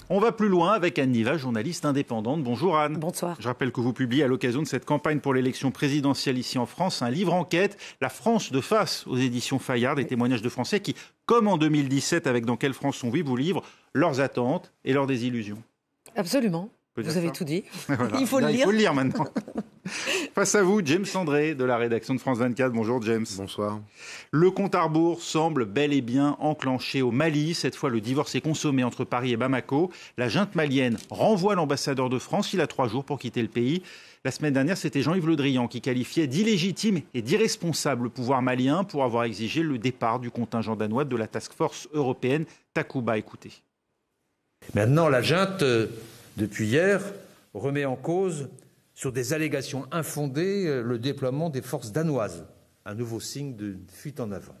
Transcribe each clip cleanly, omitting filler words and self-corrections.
On va plus loin avec Anne Niva, journaliste indépendante. Bonjour Anne. Bonsoir. Je rappelle que vous publiez à l'occasion de cette campagne pour l'élection présidentielle ici en France un livre enquête, La France de face, aux éditions Fayard, des témoignages de Français qui, comme en 2017 avec Dans quelle France on vit, vous livrent leurs attentes et leurs désillusions. Absolument. Vous avez tout dit. Voilà. Il faut le lire. Il faut le lire maintenant. Face à vous, James André de la rédaction de France 24. Bonjour James. Bonsoir. Le compte à rebours semble bel et bien enclenché au Mali. Cette fois, le divorce est consommé entre Paris et Bamako. La junte malienne renvoie l'ambassadeur de France. Il a 3 jours pour quitter le pays. La semaine dernière, c'était Jean-Yves Le Drian qui qualifiait d'illégitime et d'irresponsable le pouvoir malien pour avoir exigé le départ du contingent danois de la task force européenne Takuba. Écoutez. Maintenant, la junte, depuis hier, remet en cause, sur des allégations infondées, le déploiement des forces danoises. Un nouveau signe de fuite en avant.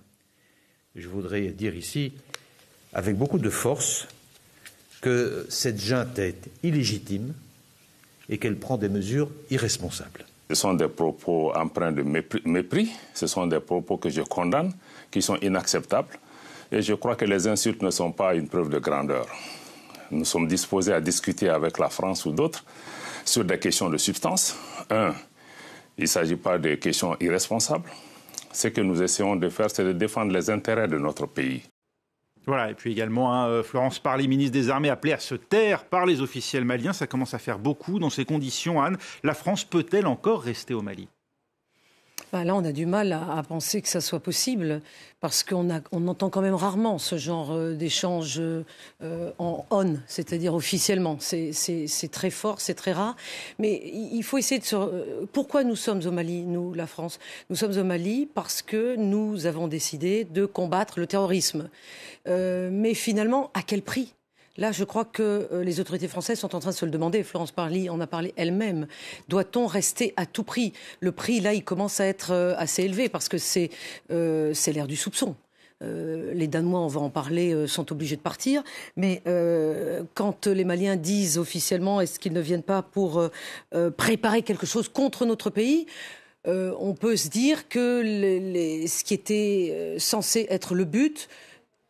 Je voudrais dire ici, avec beaucoup de force, que cette junte est illégitime et qu'elle prend des mesures irresponsables. Ce sont des propos empreints de mépris, ce sont des propos que je condamne, qui sont inacceptables. Et je crois que les insultes ne sont pas une preuve de grandeur. Nous sommes disposés à discuter avec la France ou d'autres sur des questions de substance. Il ne s'agit pas de questions irresponsables. Ce que nous essayons de faire, c'est de défendre les intérêts de notre pays. Voilà, et puis également, Florence Parly, ministre des Armées, appelée à se taire par les officiels maliens. Ça commence à faire beaucoup. Dans ces conditions, Anne, la France peut-elle encore rester au Mali ? Là, on a du mal à penser que ça soit possible, parce qu'on entend quand même rarement ce genre d'échange en on, c'est-à-dire officiellement. C'est très fort, c'est très rare. Mais il faut essayer de se... Pourquoi nous sommes au Mali, nous, la France ? Nous sommes au Mali parce que nous avons décidé de combattre le terrorisme. Mais finalement, à quel prix ? Là, je crois que les autorités françaises sont en train de se le demander. Florence Parly en a parlé elle-même. Doit-on rester à tout prix ? Le prix, là, il commence à être assez élevé parce que c'est l'ère du soupçon. Les Danois, on va en parler, sont obligés de partir. Mais quand les Maliens disent officiellement, est-ce qu'ils ne viennent pas pour préparer quelque chose contre notre pays ? On peut se dire que ce qui était censé être le but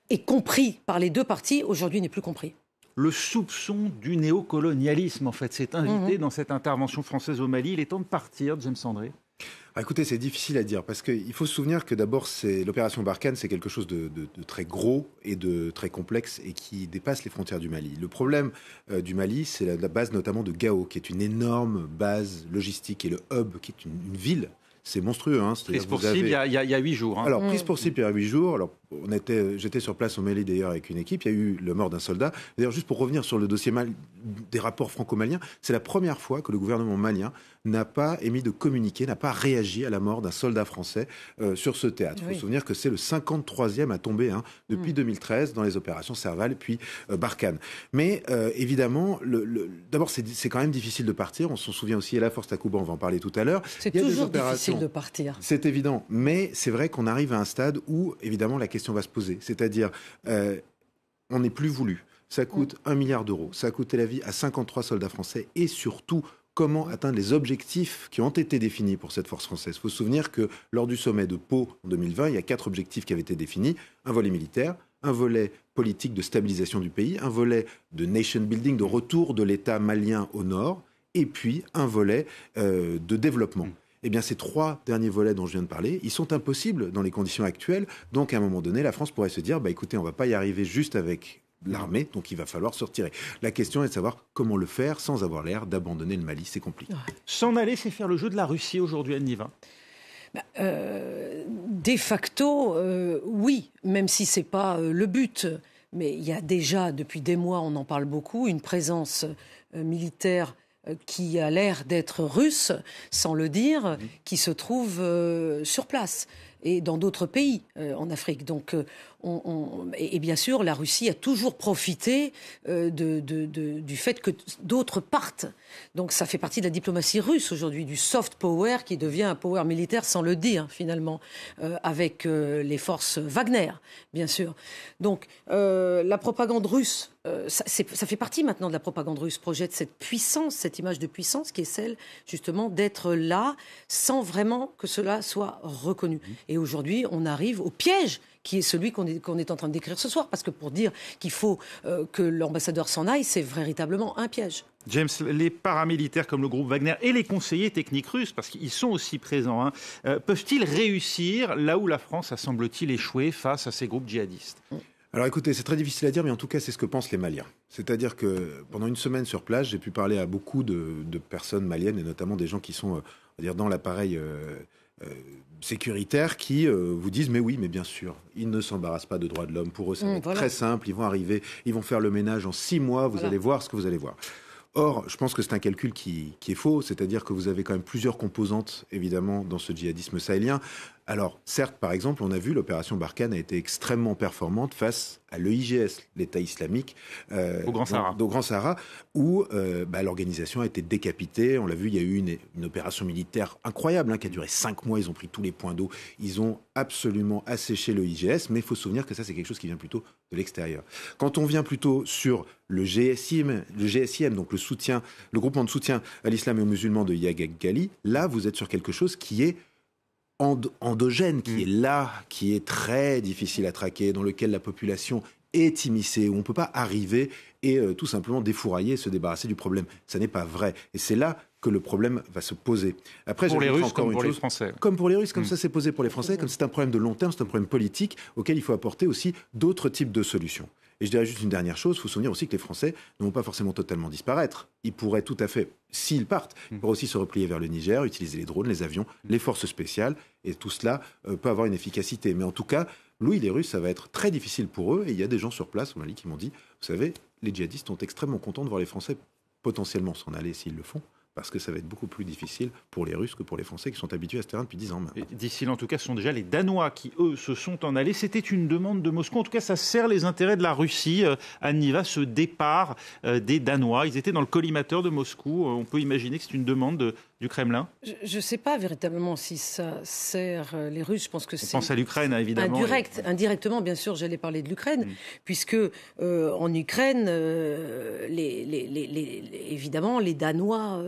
est compris par les deux parties, aujourd'hui n'est plus compris. Le soupçon du néocolonialisme, en fait, s'est invité dans cette intervention française au Mali. Il est temps de partir, James André. Écoutez, c'est difficile à dire, parce qu'il faut se souvenir que d'abord, l'opération Barkhane, c'est quelque chose de très gros et de très complexe et qui dépasse les frontières du Mali. Le problème du Mali, c'est la base notamment de Gao, qui est une énorme base logistique, et le hub, qui est une ville. C'est monstrueux. Prise pour cible, il y a 8 jours. Alors, prise pour cible, il y a 8 jours. Alors, j'étais sur place au Mali, d'ailleurs, avec une équipe. Il y a eu le mort d'un soldat. D'ailleurs, juste pour revenir sur le dossier des rapports franco-maliens, c'est la première fois que le gouvernement malien n'a pas émis de communiqué, n'a pas réagi à la mort d'un soldat français sur ce théâtre. Il faut se souvenir que c'est le 53e à tomber depuis 2013 dans les opérations Serval, puis Barkhane. Mais évidemment, d'abord, c'est quand même difficile de partir. On s'en souvient aussi, à la force Takuba, on va en parler tout à l'heure. C'est toujours difficile de partir. C'est évident, mais c'est vrai qu'on arrive à un stade où, évidemment, la question va se poser. C'est-à-dire, on n'est plus voulu. Ça coûte 1 milliard d'euros. Ça a coûté la vie à 53 soldats français. Et surtout, comment atteindre les objectifs qui ont été définis pour cette force française. Il faut se souvenir que lors du sommet de Pau en 2020, il y a 4 objectifs qui avaient été définis. Un volet militaire, un volet politique de stabilisation du pays, un volet de nation building, de retour de l'État malien au nord, et puis un volet de développement. Eh bien, ces 3 derniers volets dont je viens de parler, ils sont impossibles dans les conditions actuelles. Donc, à un moment donné, la France pourrait se dire, écoutez, on ne va pas y arriver juste avec l'armée, donc il va falloir se retirer. La question est de savoir comment le faire sans avoir l'air d'abandonner le Mali. C'est compliqué. S'en aller, c'est faire le jeu de la Russie aujourd'hui, Anne Niva. De facto, oui, même si ce n'est pas le but. Mais il y a déjà, depuis des mois, on en parle beaucoup, une présence militaire qui a l'air d'être russe, sans le dire, qui se trouve sur place et dans d'autres pays en Afrique. Donc, et bien sûr, la Russie a toujours profité du fait que d'autres partent. Donc ça fait partie de la diplomatie russe aujourd'hui, du soft power qui devient un power militaire sans le dire finalement, avec les forces Wagner, bien sûr. Donc la propagande russe, ça fait partie maintenant de la propagande russe, projette cette puissance, cette image de puissance qui est celle justement d'être là sans vraiment que cela soit reconnu. Et aujourd'hui, on arrive au piège qui est celui qu'on est en train de décrire ce soir. Parce que pour dire qu'il faut que l'ambassadeur s'en aille, c'est véritablement un piège. James, les paramilitaires comme le groupe Wagner et les conseillers techniques russes, parce qu'ils sont aussi présents, peuvent-ils réussir là où la France a, semble-t-il, échoué face à ces groupes djihadistes ? Alors écoutez, c'est très difficile à dire, mais en tout cas, c'est ce que pensent les Maliens. C'est-à-dire que pendant une semaine sur place, j'ai pu parler à beaucoup de personnes maliennes, et notamment des gens qui sont dans l'appareil sécuritaire, qui vous disent « mais oui, mais bien sûr, ils ne s'embarrassent pas de droits de l'homme. Pour eux, ça va être très simple, ils vont arriver, ils vont faire le ménage en 6 mois, vous allez voir ce que vous allez voir ». Or, je pense que c'est un calcul qui est faux, c'est-à-dire que vous avez quand même plusieurs composantes, évidemment, dans ce djihadisme sahélien. Alors, certes, par exemple, on a vu l'opération Barkhane a été extrêmement performante face à l'EIGS, l'État islamique, au Grand Sahara, où l'organisation a été décapitée. On l'a vu, il y a eu une opération militaire incroyable qui a duré 5 mois. Ils ont pris tous les points d'eau. Ils ont absolument asséché l'EIGS, mais il faut se souvenir que ça, c'est quelque chose qui vient plutôt de l'extérieur. Quand on vient plutôt sur le GSIM, donc le groupement de soutien à l'islam et aux musulmans de Yahya Ghali, là, vous êtes sur quelque chose qui est endogène, qui est là, qui est très difficile à traquer, dans lequel la population est immiscée, où on ne peut pas arriver et tout simplement défourailler, se débarrasser du problème. Ça n'est pas vrai. Et c'est là que le problème va se poser. Après, pour les Russes comme pour les Français. Comme pour les Russes, comme ça s'est posé pour les Français, comme c'est un problème de long terme, c'est un problème politique auquel il faut apporter aussi d'autres types de solutions. Et je dirais juste une dernière chose, il faut se souvenir aussi que les Français ne vont pas forcément totalement disparaître. Ils pourraient tout à fait, s'ils partent, ils pourraient aussi se replier vers le Niger, utiliser les drones, les avions, les forces spéciales, et tout cela peut avoir une efficacité. Mais en tout cas, les Russes, ça va être très difficile pour eux, et il y a des gens sur place au Mali qui m'ont dit, vous savez, les djihadistes sont extrêmement contents de voir les Français potentiellement s'en aller s'ils le font, parce que ça va être beaucoup plus difficile pour les Russes que pour les Français qui sont habitués à ce terrain depuis 10 ans maintenant. D'ici là, en tout cas, ce sont déjà les Danois qui, eux, se sont en allés. C'était une demande de Moscou. En tout cas, ça sert les intérêts de la Russie. Anne Niva, ce départ des Danois. Ils étaient dans le collimateur de Moscou. On peut imaginer que c'est une demande du Kremlin. Je ne sais pas véritablement si ça sert les Russes. Je pense que c'est... On pense à l'Ukraine, évidemment. Indirectement, bien sûr, j'allais parler de l'Ukraine, puisque en Ukraine, évidemment, les Danois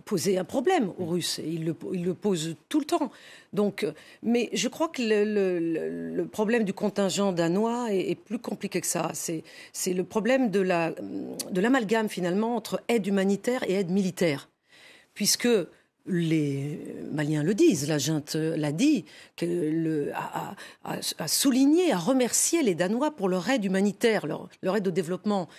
posaient un problème aux Russes. Et ils le posent tout le temps. Donc, mais je crois que le problème du contingent danois est plus compliqué que ça. C'est le problème de l'amalgame, finalement, entre aide humanitaire et aide militaire. Puisque les Maliens le disent, la junte l'a dit, a souligné, a remercié les Danois pour leur aide humanitaire, leur aide au développement,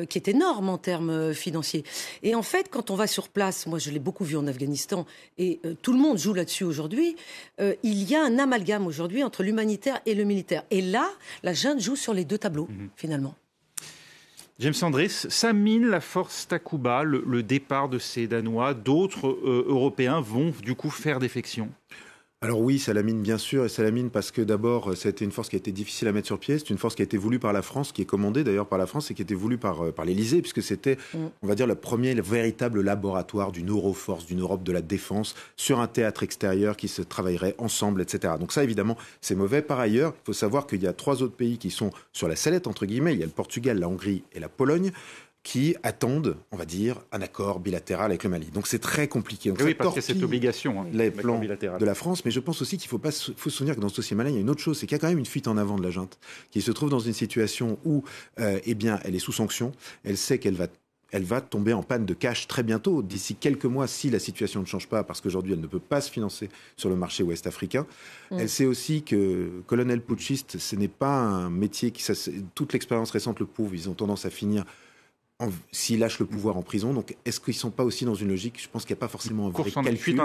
qui est énorme en termes financiers. Et en fait, quand on va sur place, moi je l'ai beaucoup vu en Afghanistan, et tout le monde joue là-dessus aujourd'hui, il y a un amalgame aujourd'hui entre l'humanitaire et le militaire. Et là, la junte joue sur les deux tableaux, finalement. James Andris, ça mine la force Takuba, le départ de ces Danois. D'autres Européens vont du coup faire défection. Alors oui, ça la mine bien sûr, et ça la mine parce que d'abord, ça a été une force qui a été difficile à mettre sur pied. C'est une force qui a été voulue par la France, qui est commandée d'ailleurs par la France et qui a été voulue par l'Élysée, puisque c'était, on va dire, le véritable laboratoire d'une Euroforce, d'une Europe de la défense, sur un théâtre extérieur qui se travaillerait ensemble, etc. Donc ça, évidemment, c'est mauvais. Par ailleurs, il faut savoir qu'il y a 3 autres pays qui sont sur la sellette, entre guillemets. Il y a le Portugal, la Hongrie et la Pologne, qui attendent, on va dire, un accord bilatéral avec le Mali. Donc c'est très compliqué. Donc, oui, parce qu'il y a cette obligation. Les plans de la France, mais je pense aussi qu'il faut se souvenir que dans ce dossier malien, il y a une autre chose, c'est qu'il y a quand même une fuite en avant de la junte, qui se trouve dans une situation où, elle est sous sanction, elle sait qu'elle va tomber en panne de cash très bientôt, d'ici quelques mois, si la situation ne change pas, parce qu'aujourd'hui, elle ne peut pas se financer sur le marché ouest-africain. Elle sait aussi que colonel putschiste, ce n'est pas un métier toute l'expérience récente le prouve, ils ont tendance à finir s'ils lâchent le pouvoir en prison. Donc, est-ce qu'ils ne sont pas aussi dans une logique, je pense qu'il n'y a pas forcément un vrai calcul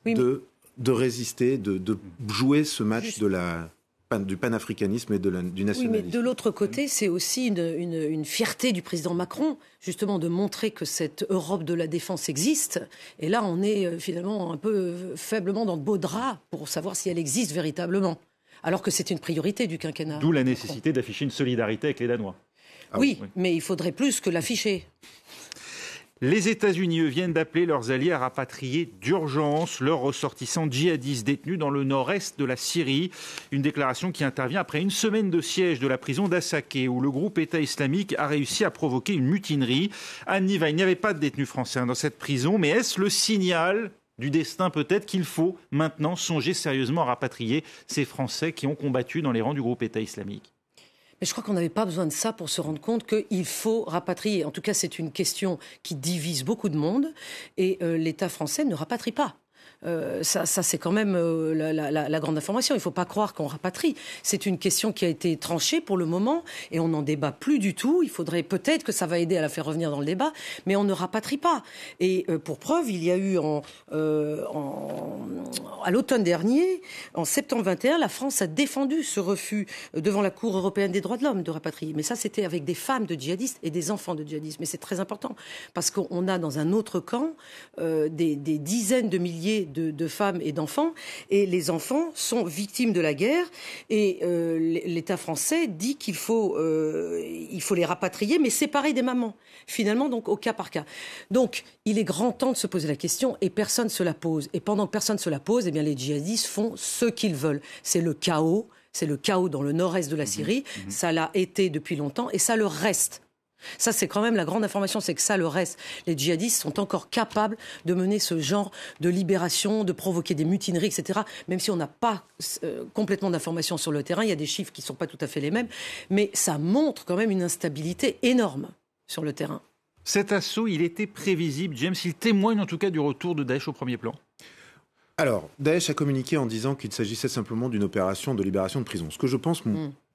de résister, de jouer ce match du panafricanisme et du nationalisme. Oui, mais de l'autre côté, c'est aussi une fierté du président Macron, justement, de montrer que cette Europe de la défense existe. Et là, on est finalement un peu faiblement dans de beaux draps pour savoir si elle existe véritablement. Alors que c'est une priorité du quinquennat. D'où la nécessité d'afficher une solidarité avec les Danois. Oui, mais il faudrait plus que l'afficher. Les États-Unis viennent d'appeler leurs alliés à rapatrier d'urgence leurs ressortissants djihadistes détenus dans le nord-est de la Syrie. Une déclaration qui intervient après une semaine de siège de la prison d'Assaké, où le groupe État islamique a réussi à provoquer une mutinerie. Anne Niva, il n'y avait pas de détenus français dans cette prison, mais est-ce le signal du destin peut-être qu'il faut maintenant songer sérieusement à rapatrier ces Français qui ont combattu dans les rangs du groupe État islamique? Mais je crois qu'on n'avait pas besoin de ça pour se rendre compte qu'il faut rapatrier. En tout cas, c'est une question qui divise beaucoup de monde et l'État français ne rapatrie pas. Ça c'est quand même la grande information. Il ne faut pas croire qu'on rapatrie. C'est une question qui a été tranchée pour le moment et on n'en débat plus du tout. Il faudrait peut-être que ça va aider à la faire revenir dans le débat, mais on ne rapatrie pas. Et pour preuve, il y a eu à l'automne dernier, en septembre 21, la France a défendu ce refus devant la Cour européenne des droits de l'homme de rapatrier. Mais ça, c'était avec des femmes de djihadistes et des enfants de djihadistes. Mais c'est très important parce qu'on a dans un autre camp des dizaines de milliers de femmes et d'enfants, et les enfants sont victimes de la guerre, et l'État français dit qu'il faut les rapatrier, mais séparer des mamans, finalement, donc au cas par cas. Donc, il est grand temps de se poser la question, et personne ne se la pose. Et pendant que personne ne se la pose, eh bien, les djihadistes font ce qu'ils veulent. C'est le chaos dans le nord-est de la Syrie, ça l'a été depuis longtemps, et ça le reste. Ça, c'est quand même la grande information, c'est que ça, le reste, les djihadistes sont encore capables de mener ce genre de libération, de provoquer des mutineries, etc. Même si on n'a pas complètement d'informations sur le terrain, il y a des chiffres qui ne sont pas tout à fait les mêmes, mais ça montre quand même une instabilité énorme sur le terrain. Cet assaut, il était prévisible, James, il témoigne en tout cas du retour de Daesh au premier plan. Alors, Daesh a communiqué en disant qu'il s'agissait simplement d'une opération de libération de prison. Ce que je pense...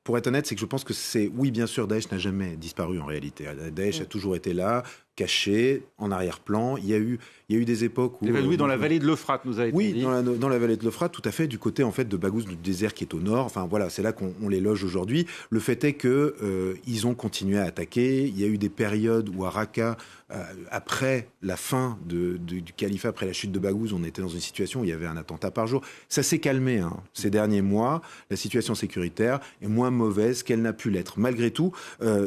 Pour être honnête, c'est que je pense que oui, bien sûr, Daesh n'a jamais disparu en réalité. Daesh a toujours été là, caché, en arrière-plan. Il y a eu des époques où... Oui, dans la vallée de l'Euphrate, nous a été dit. Oui, dans la vallée de l'Euphrate, tout à fait, du côté en fait de Baghouz, du désert qui est au nord. Enfin voilà, c'est là qu'on les loge aujourd'hui. Le fait est que ils ont continué à attaquer. Il y a eu des périodes où à Raqqa, après la fin du califat, après la chute de Baghouz, on était dans une situation où il y avait un attentat par jour. Ça s'est calmé ces derniers mois. La situation sécuritaire est moins mauvaise qu'elle n'a pu l'être. Malgré tout,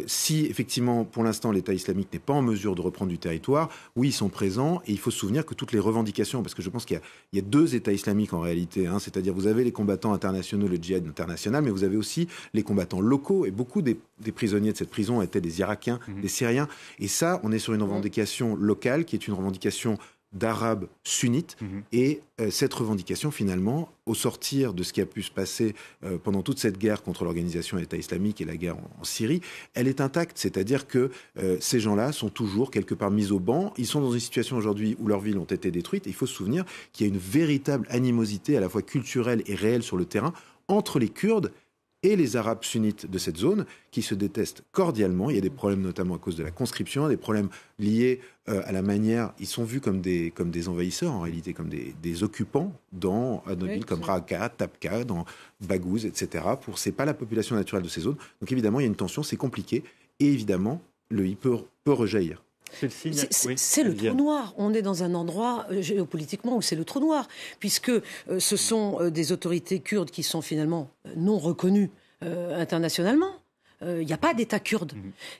si effectivement, pour l'instant, l'État islamique n'est pas en mesure de reprendre du territoire, oui, ils sont présents, et il faut se souvenir que toutes les revendications, parce que je pense qu'il y a deux États islamiques en réalité, c'est-à-dire vous avez les combattants internationaux, le djihad international, mais vous avez aussi les combattants locaux, et beaucoup des prisonniers de cette prison étaient des Irakiens, des Syriens, et ça, on est sur une revendication locale, qui est une revendication d'Arabes sunnites, et cette revendication finalement, au sortir de ce qui a pu se passer pendant toute cette guerre contre l'organisation État islamique et la guerre en Syrie, elle est intacte, c'est-à-dire que ces gens-là sont toujours quelque part mis au banc, ils sont dans une situation aujourd'hui où leurs villes ont été détruites, et il faut se souvenir qu'il y a une véritable animosité à la fois culturelle et réelle sur le terrain entre les Kurdes et les Arabes sunnites de cette zone qui se détestent cordialement. Il y a des problèmes notamment à cause de la conscription, des problèmes liés à la manière... Ils sont vus comme des envahisseurs en réalité, comme des occupants dans des villes comme Raqqa, Tabqa, dans Baghouz, etc. C'est pas la population naturelle de ces zones. Donc évidemment, il y a une tension, c'est compliqué. Et évidemment, il peut rejaillir. C'est le trou noir. On est dans un endroit géopolitiquement où c'est le trou noir, puisque ce sont des autorités kurdes qui sont finalement non reconnues internationalement. Il n'y a pas d'État kurde.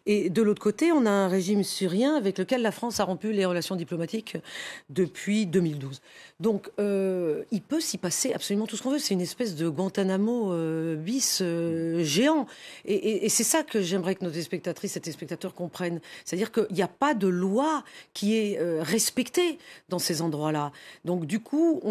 Et de l'autre côté, on a un régime syrien avec lequel la France a rompu les relations diplomatiques depuis 2012. Donc, il peut s'y passer absolument tout ce qu'on veut. C'est une espèce de Guantanamo bis géant. Et c'est ça que j'aimerais que nos téléspectatrices et téléspectateurs comprennent. C'est-à-dire qu'il n'y a pas de loi qui est respectée dans ces endroits-là. Donc, du coup,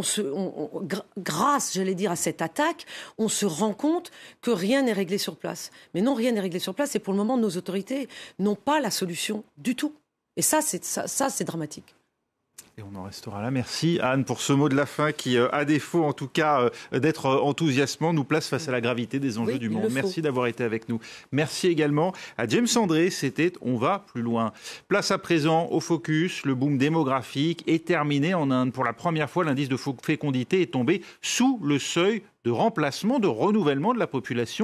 grâce, j'allais dire, à cette attaque, on se rend compte que rien n'est réglé sur place. Mais non, rien n'est réglé sur place. Et pour le moment, nos autorités n'ont pas la solution du tout. Et ça, c'est dramatique. Et on en restera là. Merci Anne pour ce mot de la fin qui, à défaut en tout cas d'être enthousiasmant, nous place face à la gravité des enjeux du monde. Merci d'avoir été avec nous. Merci également à James André. C'était On va plus loin. Place à présent au focus. Le boom démographique est terminé en Inde. Pour la première fois, l'indice de fécondité est tombé sous le seuil de remplacement, de renouvellement de la population.